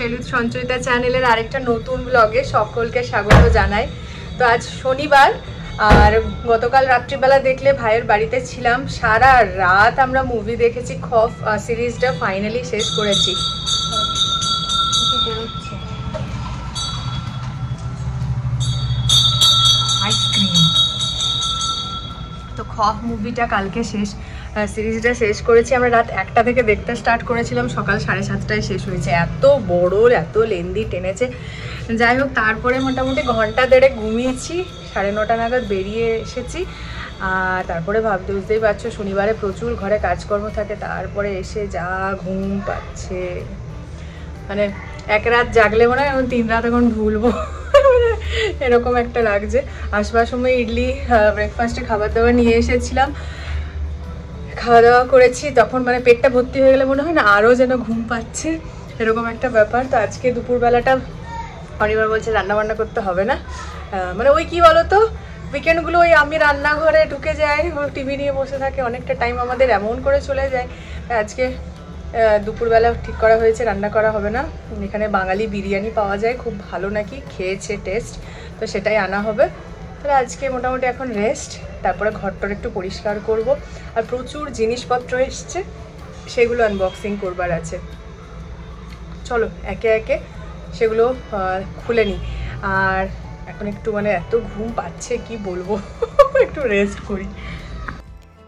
সেলুদ সঞ্চয়িতা চ্যানেলের আরেকটা নতুন ব্লগে সকলকে স্বাগত জানাই। তো আজ শনিবার আর গতকাল রাত্রিবেলা দেখলে ভাইয়ের বাড়িতে ছিলাম, সারা রাত আমরা মুভি দেখেছি। খফ সিরিজটা ফাইনালি শেষ করেছি। তো খফ মুভিটা কালকে সিরিজটা শেষ করেছি আমরা। রাত 1টা থেকে দেখতে স্টার্ট করেছিলাম, সকাল 7:30টায় শেষ হয়েছে। এত বড়, এত লেন্দি টেনেছে। যাই হোক, তারপরে মোটামুটি ঘন্টা দেড়ে ঘুমিয়েছি, 9:30 নাগাদ বেরিয়ে এসেছি। আর তারপরে বুঝতেই পারছো শনিবারে প্রচুর ঘরে কাজকর্ম থাকে, তারপরে এসে যা ঘুম পাচ্ছে, মানে এক রাত জাগলে মনে হয় এখন 3 রাত এখন ভুলবো এরকম একটা লাগছে। আসবার সময় ইডলি ব্রেকফাস্টে খাবার দাবার নিয়ে এসেছিলাম, খাওয়া দাওয়া করেছি। তখন মানে পেটটা ভর্তি হয়ে গেলে মনে হয় না আরও যেন ঘুম পাচ্ছে, এরকম একটা ব্যাপার। তো আজকে দুপুরবেলাটা অনিবার বলছে রান্নাবান্না করতে হবে না, মানে ওই কি বলো তো, উইকেন্ডগুলো ওই আমি রান্নাঘরে ঢুকে যাই, টিভি নিয়ে বসে থাকে, অনেকটা টাইম আমাদের এমন করে চলে যায়। আজকে দুপুরবেলা ঠিক করা হয়েছে রান্না করা হবে না। এখানে বাঙালি বিরিয়ানি পাওয়া যায়, খুব ভালো নাকি, খেয়েছে টেস্ট, তো সেটাই আনা হবে। তাহলে আজকে মোটামুটি এখন রেস্ট, তারপরে ঘরটর একটু পরিষ্কার করব। আর প্রচুর জিনিসপত্র এসছে, সেগুলো আনবক্সিং করবার আছে। চলো একে একে সেগুলো খুলে নিই। আর এখন একটু মানে এত ঘুম পাচ্ছে কি বলবো একটু রেস্ট করি।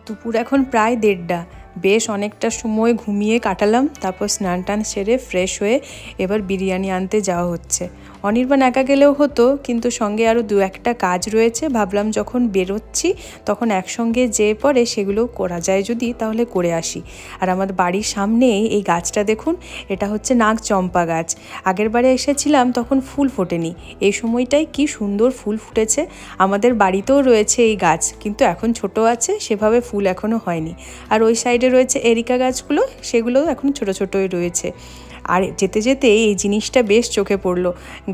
দুপুর এখন প্রায় 1:30, বেশ অনেকটা সময় ঘুমিয়ে কাটালাম। তারপর স্নান টান সেরে ফ্রেশ হয়ে এবার বিরিয়ানি আনতে যাওয়া হচ্ছে। অনির্বাণ একা গেলেও হতো, কিন্তু সঙ্গে আরও 2-1টা কাজ রয়েছে। ভাবলাম যখন বেরোচ্ছি তখন একসঙ্গে যেয়ে পরে সেগুলো করা যায় যদি, তাহলে করে আসি। আর আমাদের বাড়ির সামনে এই গাছটা দেখুন, এটা হচ্ছে নাগ চম্পা গাছ। আগের বারে এসেছিলাম তখন ফুল ফোটেনি, এই সময়টায় কি সুন্দর ফুল ফুটেছে। আমাদের বাড়িতেও রয়েছে এই গাছ, কিন্তু এখন ছোট আছে, সেভাবে ফুল এখনও হয়নি। আর ওই সাইডে রয়েছে এরিকা গাছগুলো, সেগুলো এখন ছোট ছোটই রয়েছে। আর যেতে যেতে এই জিনিসটা বেশ চোখে পড়লো,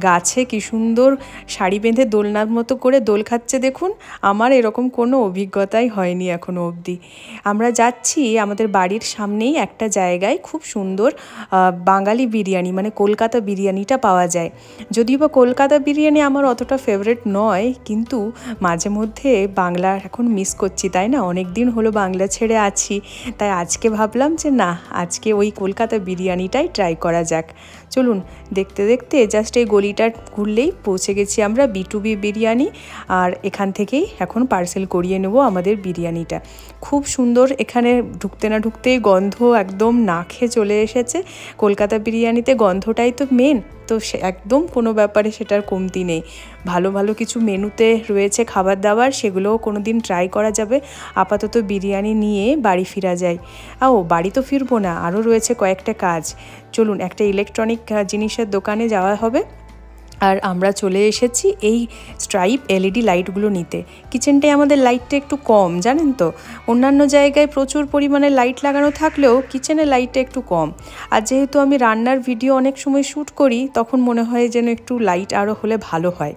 গাছে কি সুন্দর শাড়ি বেঁধে দোলনার মতো করে দোল খাচ্ছে দেখুন। আমার এরকম কোনো অভিজ্ঞতাই হয়নি এখনও অবধি। আমরা যাচ্ছি আমাদের বাড়ির সামনেই একটা জায়গায়, খুব সুন্দর বাঙালি বিরিয়ানি, মানে কলকাতা বিরিয়ানিটা পাওয়া যায়। যদিও বা কলকাতা বিরিয়ানি আমার অতটা ফেভারিট নয়, কিন্তু মাঝে মধ্যে বাংলা এখন মিস করছি, তাই না? অনেক দিন হলো বাংলা ছেড়ে আছি, তাই আজকে ভাবলাম যে না, আজকে ওই কলকাতা বিরিয়ানিটাই ট্রাই করা যাক। চলুন, দেখতে দেখতে জাস্ট এই গলিটা ঘুরলেই পৌঁছে গেছি আমরা B2B বিরিয়ানি। আর এখান থেকেই এখন পার্সেল করিয়ে নেব আমাদের বিরিয়ানিটা। খুব সুন্দর, এখানে ঢুকতে না ঢুকতেই গন্ধ একদম নাকে চলে এসেছে। কলকাতা বিরিয়ানিতে গন্ধটাই তো মেন, তো সে একদম কোনো ব্যাপারে সেটার কমতি নেই। ভালো ভালো কিছু মেনুতে রয়েছে খাবার দাবার, সেগুলোও কোনো দিন ট্রাই করা যাবে। আপাতত বিরিয়ানি নিয়ে বাড়ি ফিরা যায়। বাড়ি তো ফিরবো না, আরও রয়েছে কয়েকটা কাজ। চলুন, একটা ইলেকট্রনিক জিনিসের দোকানে যাওয়া হবে। আর আমরা চলে এসেছি এই স্ট্রাইপ LED লাইটগুলো নিতে। কিচেনটায় আমাদের লাইটটা একটু কম, জানেন তো। অন্যান্য জায়গায় প্রচুর পরিমাণে লাইট লাগানো থাকলেও কিচেনে লাইটটা একটু কম। আর যেহেতু আমি রান্নার ভিডিও অনেক সময় শ্যুট করি, তখন মনে হয় যেন একটু লাইট আরও হলে ভালো হয়,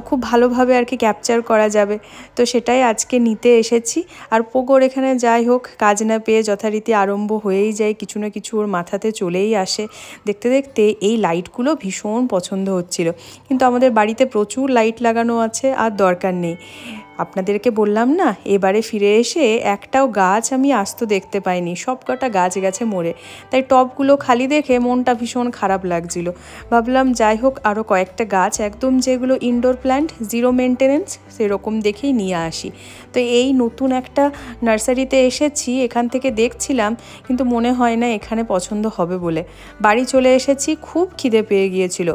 খুব ভালোভাবে আর কি ক্যাপচার করা যাবে। তো সেটাই আজকে নিতে এসেছি। আর পোগোর এখানে যাই হোক, কাজ না পেয়ে যথারীতি আরম্ভ হয়েই যায়, কিছু না কিছু ওর মাথাতে চলেই আসে। দেখতে দেখতে এই লাইটগুলো ভীষণ পছন্দ হচ্ছিল, কিন্তু আমাদের বাড়িতে প্রচুর লাইট লাগানো আছে, আর দরকার নেই। আপনাদেরকে বললাম না, এবারে ফিরে এসে একটাও গাছ আমি আস্ত দেখতে পাইনি, সব কটা গাছ গেছে মরে। তাই টবগুলো খালি দেখে মনটা ভীষণ খারাপ লাগছিল। ভাবলাম যাই হোক, আরও কয়েকটা গাছ একদম যেগুলো ইনডোর প্ল্যান্ট, জিরো মেনটেনেন্স, সেরকম দেখেই নিয়ে আসি। তো এই নতুন একটা নার্সারিতে এসেছি, এখান থেকে দেখছিলাম, কিন্তু মনে হয় না এখানে পছন্দ হবে বলে বাড়ি চলে এসেছি। খুব খিদে পেয়ে গিয়েছিল,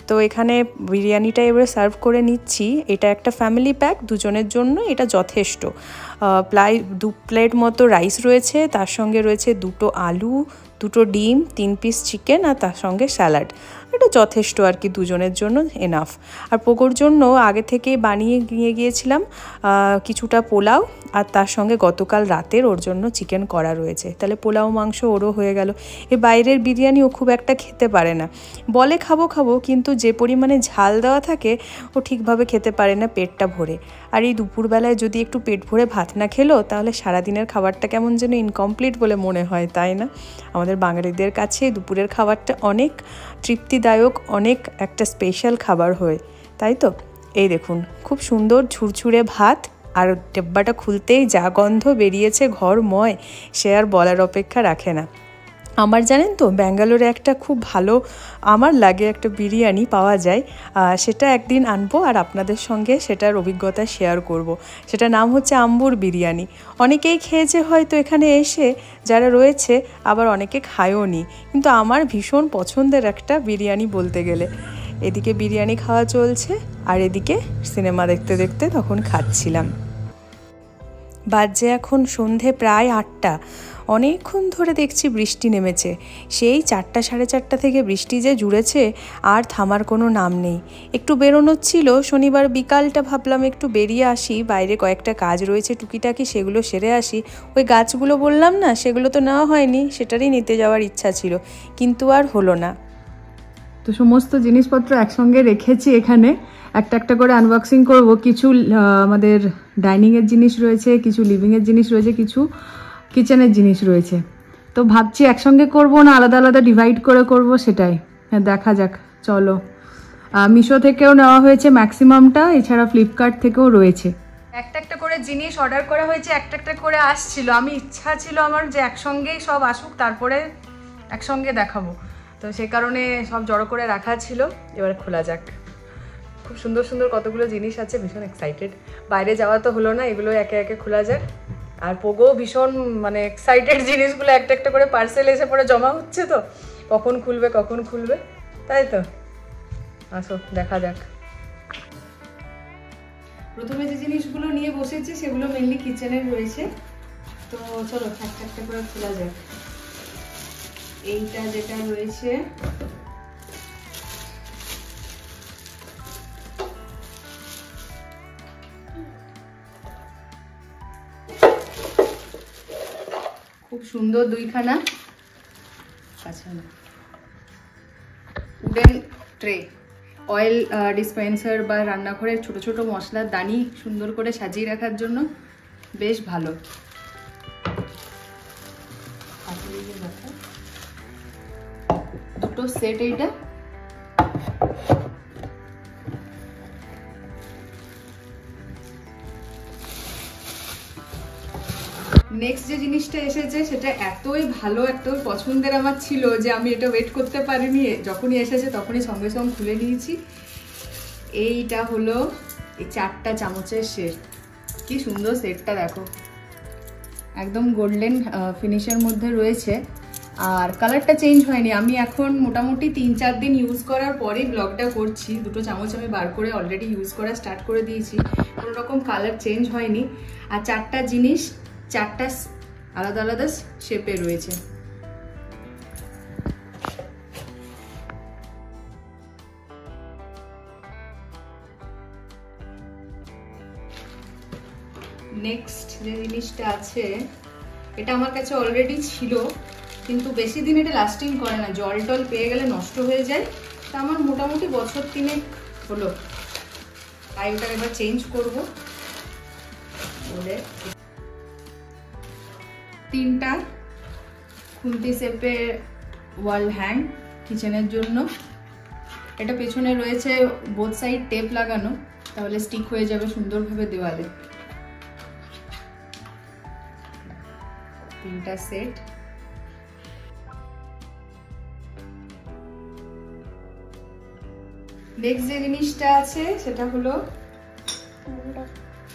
তো এখানে বিরিয়ানিটা এবারে সার্ভ করে নিচ্ছি। এটা একটা ফ্যামিলি প্যাক, দুজনের জন্য এটা যথেষ্ট। 2 প্লেট মতো রাইস রয়েছে, তার সঙ্গে রয়েছে 2টো আলু, 2টো ডিম, 3 পিস চিকেন, আর তার সঙ্গে স্যালাড। এটা যথেষ্ট আর কি, দুজনের জন্য এনাফ। আর পোগোর জন্য আগে থেকেই বানিয়ে নিয়ে গিয়েছিলাম কিছুটা পোলাও, আর তার সঙ্গে গতকাল রাতের ওর জন্য চিকেন করা রয়েছে। তাহলে পোলাও মাংস ওরও হয়ে গেল। এই বাইরের বিরিয়ানিও খুব একটা খেতে পারে না, বলে খাবো খাবো, কিন্তু যে পরিমাণে ঝাল দেওয়া থাকে ও ঠিকভাবে খেতে পারে না পেটটা ভরে। আর এই দুপুরবেলায় যদি একটু পেট ভরে ভাত না খেলো, তাহলে সারাদিনের খাবারটা কেমন যেন ইনকমপ্লিট বলে মনে হয়, তাই না? আমাদের বাঙালিদের কাছে দুপুরের খাবারটা অনেক তৃপ্তি তৃপ্তিদায়ক অনেক একটা স্পেশাল খাবার হয়, তাই তো? এই দেখুন, খুব সুন্দর ঝুরঝুরে ভাত, আর ডিব্বাটা খুলতেই যা গন্ধ বেরিয়েছে ঘরময়, সে আর বলার অপেক্ষা রাখে না। আমার জানেন তো, ব্যাঙ্গালোরে একটা খুব ভালো আমার লাগে একটা বিরিয়ানি পাওয়া যায়, সেটা একদিন আনবো আর আপনাদের সঙ্গে সেটার অভিজ্ঞতা শেয়ার করব। সেটার নাম হচ্ছে আম্বুর বিরিয়ানি। অনেকেই খেয়েছে হয়তো এখানে এসে, যারা রয়েছে, আবার অনেকে খায়ও নি, কিন্তু আমার ভীষণ পছন্দের একটা বিরিয়ানি বলতে গেলে। এদিকে বিরিয়ানি খাওয়া চলছে আর এদিকে সিনেমা দেখতে দেখতে তখন খাচ্ছিলাম। বাজে এখন সন্ধে প্রায় 8টা। অনেকক্ষণ ধরে দেখছি বৃষ্টি নেমেছে, সেই 4টা সাড়ে 4টা থেকে বৃষ্টি যে জুড়েছে আর থামার কোনো নাম নেই। একটু বেরোনোর ছিল, শনিবার বিকালটা ভাবলাম একটু বেরিয়ে আসি, বাইরে কয়েকটা কাজ রয়েছে টুকিটাকি, সেগুলো সেরে আসি। ওই গাছগুলো বললাম না, সেগুলো তো নেওয়া হয়নি, সেটারই নিতে যাওয়ার ইচ্ছা ছিল, কিন্তু আর হলো না। তো সমস্ত জিনিসপত্র একসঙ্গে রেখেছি এখানে, একটা একটা করে আনবক্সিং করব। কিছু আমাদের ডাইনিংয়ের জিনিস রয়েছে, কিছু লিভিংয়ের জিনিস রয়েছে, কিছু কিচেনের জিনিস রয়েছে। তো ভাবছি একসঙ্গে করব না আলাদা আলাদা ডিভাইড করে করব, সেটাই দেখা যাক। চলো, মিশো থেকেও নেওয়া হয়েছে ম্যাক্সিমামটা, এছাড়া ফ্লিপকার্ট থেকেও রয়েছে। একটা একটা করে জিনিস অর্ডার করা হয়েছে, একটা একটা করে আসছিল। আমি ইচ্ছা ছিল আমার যে একসঙ্গেই সব আসুক, তারপরে একসঙ্গে দেখাবো, তো সে কারণে সব জড়ো করে রাখা ছিল। এবার খোলা যাক। খুব সুন্দর সুন্দর কতগুলো জিনিস আছে, ভীষণ এক্সাইটেড। বাইরে যাওয়া তো হলো না, এগুলো একে একে খোলা যাক। আর পোগো ভীষণ মানে এক্সাইটেড, জিনিসগুলো একটা একটা করে পার্সেল এসে পরে জমা হচ্ছে, তো কখন খুলবে কখন খুলবে, তাই তো। আসো দেখা যাক। প্রথমে যে জিনিসগুলো নিয়ে বসেছি সেগুলো মেনলি কিচেনের রয়েছে, তো চলো একটা একটা করে খোলা যাক। এইটা যেটা রয়েছে, খুব সুন্দর দুইখানা উডেন ট্রে, অয়েল ডিসপেন্সার বা রান্নাঘরের ছোট ছোট মশলার দানি সুন্দর করে সাজিয়ে রাখার জন্য বেশ ভালো। দুটো সেট এইটা। নেক্সট যে জিনিসটা এসেছে সেটা এতই ভালো, এতই পছন্দের আমার ছিল যে আমি এটা ওয়েট করতে পারিনি, যখনই এসেছে তখনই সঙ্গে সঙ্গে খুলে নিয়েছি। এইটা হলো এই 4টা চামচের সেট। কি সুন্দর সেটটা দেখো, একদম গোল্ডেন ফিনিশের মধ্যে রয়েছে, আর কালারটা চেঞ্জ হয়নি। আমি এখন মোটামুটি 3-4 দিন ইউজ করার পরেই ব্লগটা করছি। দুটো চামচ আমি বার করে অলরেডি ইউজ করা স্টার্ট করে দিয়েছি, কোনো রকম কালার চেঞ্জ হয়নি। আর 4টা জিনিস 4টা আলাদা আলাদা শেপে রয়েছে। নেক্সট যে জিনিসটা আছে, এটা আমার কাছে অলরেডি ছিল, কিন্তু বেশি দিন এটা লাস্টিং করে না, জল টল পেয়ে গেলে নষ্ট হয়ে যায়। তা আমার মোটামুটি বছর 3 হলো, তাই ওটা এবার চেঞ্জ করবো বলে। 3টা খুন্তি শেপের ওয়াল হ্যাং কিচেনের জন্য। এটা পেছনে রয়েছে বোথ সাইড টেপ লাগানো, তাহলে স্টিক হয়ে যাবে সুন্দরভাবে দেওয়ালে। 3টা সেট। নেক্সট যে জিনিসটা আছে সেটা হলো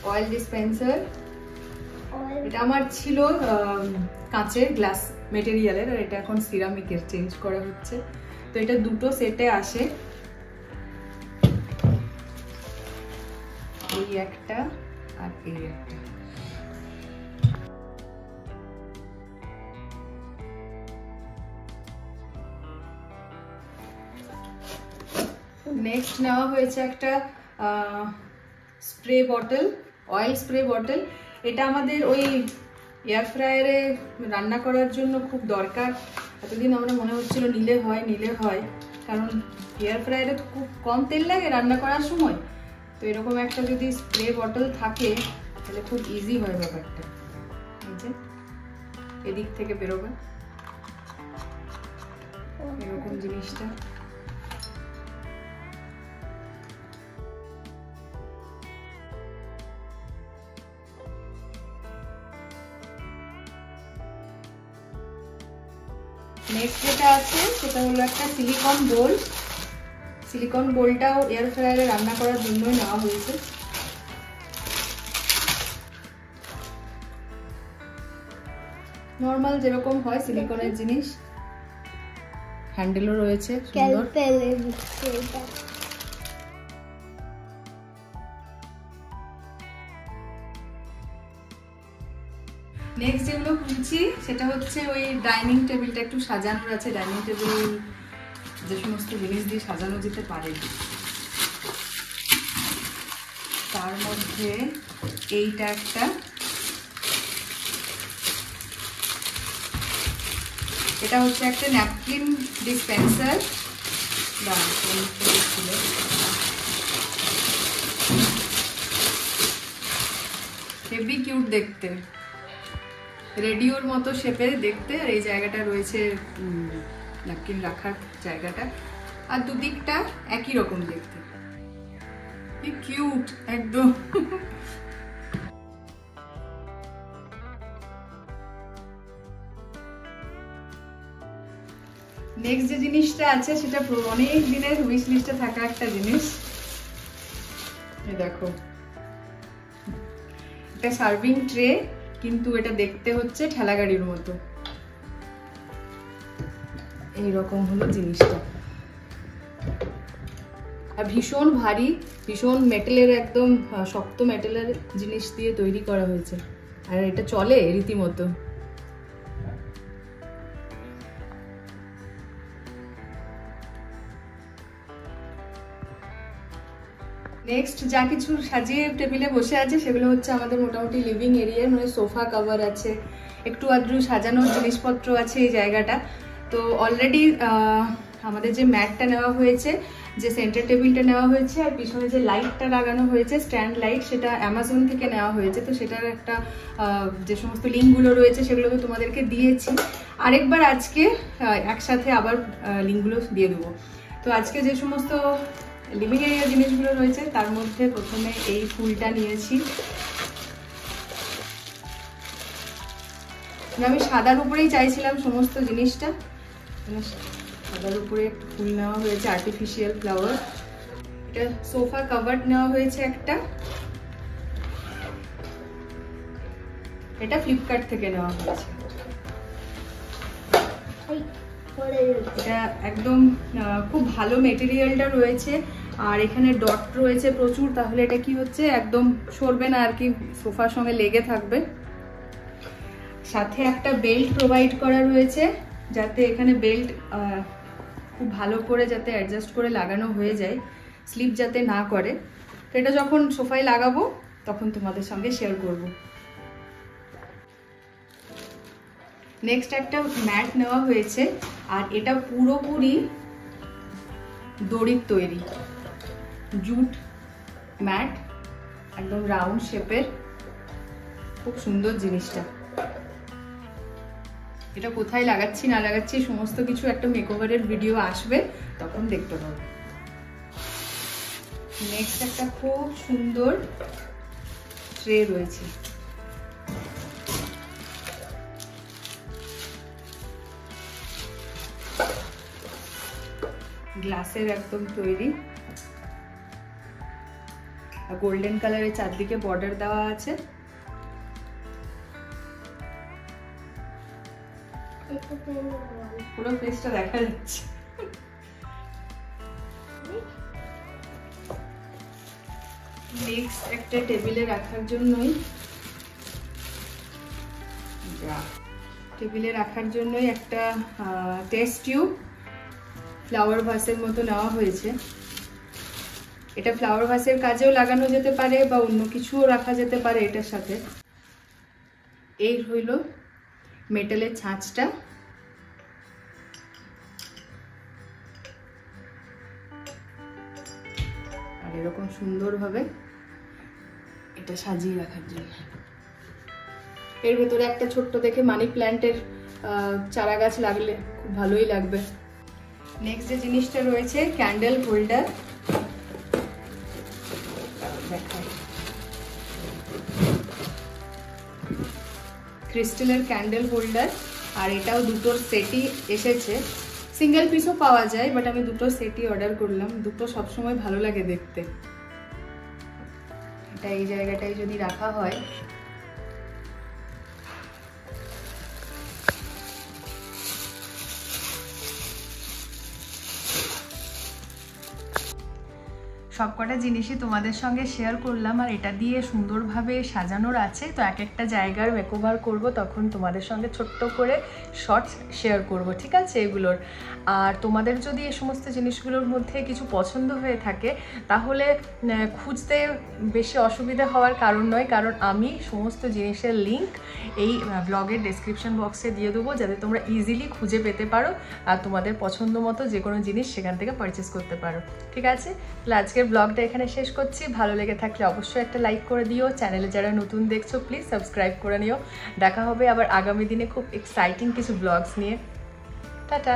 অয়েল ডিসপেন্সার। এটা আমার ছিল কাঁচের গ্লাস মেটেরিয়ালের, আর এটা এখন সিরামিকের চেঞ্জ করা হচ্ছে। তো এটা দুটো সেটে আসে, এই একটা আর এই একটা। নেক্সট নেওয়া হয়েছে একটা spray bottle, oil spray bottle. এটা আমাদের ওই এয়ার ফ্রায়ারে রান্না করার জন্য খুব দরকার। এতদিন আমরা মনে হচ্ছিল নিলে হয়, কারণ এয়ার ফ্রায়ারে খুব কম তেল লাগে রান্না করার সময়। তো এরকম একটা যদি স্প্রে বটল থাকে তাহলে খুব ইজি হয় ব্যাপারটা। এদিক থেকে বেরোবে এরকম জিনিসটা। নেক্সট যেটা আছে সেটা হলো একটা সিলিকন বোল। সিলিকন বোলটাও এয়ার ফ্রায়ারে রান্না করার জন্যই নেওয়া হয়েছে। নর্মাল যেরকম হয় সিলিকনের জিনিস, হ্যান্ডেলও রয়েছে সুন্দর। নেক্সট যেগুলো খুলছি সেটা হচ্ছে ওই ডাইনিং টেবিলটা একটু সাজানোর আছে। ডাইনিং টেবিল যে সমস্ত জিনিস দিয়ে সাজানো যেতে পারে, তার মধ্যে এইটা একটা, এটা হচ্ছে একটা ন্যাপকিন ডিসপেন্সার। হেভি কিউট দেখতে, রেডিওর মতো শেপের দেখতে। আর এই জায়গাটা রয়েছে ন্যাপকিন রাখার জায়গাটা, আর দুদিকটা একই রকম দেখতে, কি কিউট একদম। নেক্সট যে জিনিসটা আছে সেটা অনেক দিনের উইশ লিস্টে থাকা একটা জিনিস। এই দেখো, এটা সার্ভিং ট্রে, কিন্তু এটা দেখতে হচ্ছে ঠেলা গাড়ির মতো। এইরকম হলো জিনিসটা, আর ভীষণ ভারী, ভীষণ মেটেলের, একদম শক্ত মেটেলের জিনিস দিয়ে তৈরি করা হয়েছে। আর এটা চলে রীতিমতো। নেক্সট যা কিছু সাজিয়ে টেবিলে বসে আছে সেগুলো হচ্ছে আমাদের মোটামুটি লিভিং এরিয়া, মানে সোফা কভার আছে, একটু আদ্রু সাজানোর জিনিসপত্র আছে এই জায়গাটা। তো অলরেডি আমাদের যে ম্যাটটা নেওয়া হয়েছে, যে সেন্টার টেবিলটা নেওয়া হয়েছে, আর পিছনে যে লাইটটা লাগানো হয়েছে স্ট্যান্ড লাইট, সেটা অ্যামাজন থেকে নেওয়া হয়েছে। তো সেটার একটা যে সমস্ত লিঙ্কগুলো রয়েছে সেগুলো তো তোমাদেরকে দিয়েছি। আরেকবার আজকে একসাথে আবার লিঙ্কগুলো দিয়ে দেবো। তো আজকে যে সমস্ত লিভিং এরিয়া জিনিসগুলো রয়েছে তার মধ্যে প্রথমে এই ফুলটা নিয়েছি। আমি সাদার উপরেই চাইছিলাম সমস্ত জিনিসটা, সাদার উপরে একটু ফুল নেওয়া হয়েছে, আর্টিফিশিয়াল ফ্লাওয়ার। এটা সোফা কভার নেওয়া হয়েছে একটা, এটা ফ্লিপকার্ট থেকে নেওয়া হয়েছে। এটা একদম খুব ভালো মেটেরিয়ালটা রয়েছে, আর এখানে ডট রয়েছে প্রচুর, তাহলে এটা কি হচ্ছে একদম সরবে না আর কি, সোফার সঙ্গে লেগে থাকবে। সাথে একটা বেল্ট প্রোভাইড করা রয়েছে, যাতে এখানে বেল্ট খুব ভালো করে যাতে অ্যাডজাস্ট করে লাগানো হয়ে যায়, স্লিপ যাতে না করে। তো এটা যখন সোফায় লাগাবো তখন তোমাদের সঙ্গে শেয়ার করব। নেক্সট একটা ম্যাট নেওয়া হয়েছে, আর এটা পুরোপুরি দড়ির তৈরি জুট ম্যাট, একদম রাউন্ড শেপের, খুব সুন্দর জিনিসটা। এটা কোথায় লাগাচ্ছি না লাগাচ্ছি সমস্ত কিছু একটা মেকওভারের ভিডিও আসবে, তখন দেখতে পাবো। নেক্সট একটা খুব সুন্দর ট্রে রয়েছে, গ্লাসের একদম তৈরি, আর গোল্ডেন কালারের চারদিকে বর্ডার দেওয়া আছে। পুরো ফেসটা দেখা যাচ্ছে। নেক্সট একটা টেবিলে রাখার জন্যই একটা টেস্ট টিউব ফ্লাওয়ার ভাসের মতো নেওয়া হয়েছে। এটা ফ্লাওয়ার ভাসের কাজেও লাগানো যেতে পারে বা অন্য কিছুও রাখা যেতে পারে এটার সাথে। এই হইল মেটালের ছাঁচটা, আর এরকম সুন্দরভাবে এটা সাজিয়ে রাখার জন্য। এর ভেতরে একটা ছোট্ট দেখে মানি প্ল্যান্টের চারা গাছ লাগলে খুব ভালোই লাগবে। নেক্সট যে জিনিসটা রয়েছে ক্যান্ডেল হোল্ডার, ক্রিস্টালের ক্যান্ডেল হোল্ডার, আর এটাও দুটোর সেটই এসেছে, সিঙ্গেল পিসও পাওয়া যায়, বাট আমি দুটো সেটই অর্ডার করলাম। দুটো সবসময় ভালো লাগে দেখতে। এটা এই জায়গাটায় যদি রাখা হয়, সবকটা জিনিসই তোমাদের সঙ্গে শেয়ার করলাম। আর এটা দিয়ে সুন্দরভাবে সাজানোর আছে, তো এক একটা জায়গার মেকওভার করব, তখন তোমাদের সঙ্গে ছোট্ট করে শর্টস শেয়ার করব, ঠিক আছে এগুলোর। আর তোমাদের যদি এই সমস্ত জিনিসগুলোর মধ্যে কিছু পছন্দ হয়ে থাকে তাহলে খুঁজতে বেশি অসুবিধা হওয়ার কারণ নয়, কারণ আমি সমস্ত জিনিসের লিঙ্ক এই ব্লগের ডেসক্রিপশন বক্সে দিয়ে দেবো, যাতে তোমরা ইজিলি খুঁজে পেতে পারো আর তোমাদের পছন্দ মতো যে কোনো জিনিস সেখান থেকে পারচেস করতে পারো, ঠিক আছে। আজকের ব্লগটা এখানে শেষ করছি। ভালো লেগে থাকলে অবশ্যই একটা লাইক করে দিও। চ্যানেলে যারা নতুন দেখছো প্লিজ সাবস্ক্রাইব করে নিও। দেখা হবে আবার আগামী দিনে খুব এক্সাইটিং কিছু ব্লগস নিয়ে। টাটা।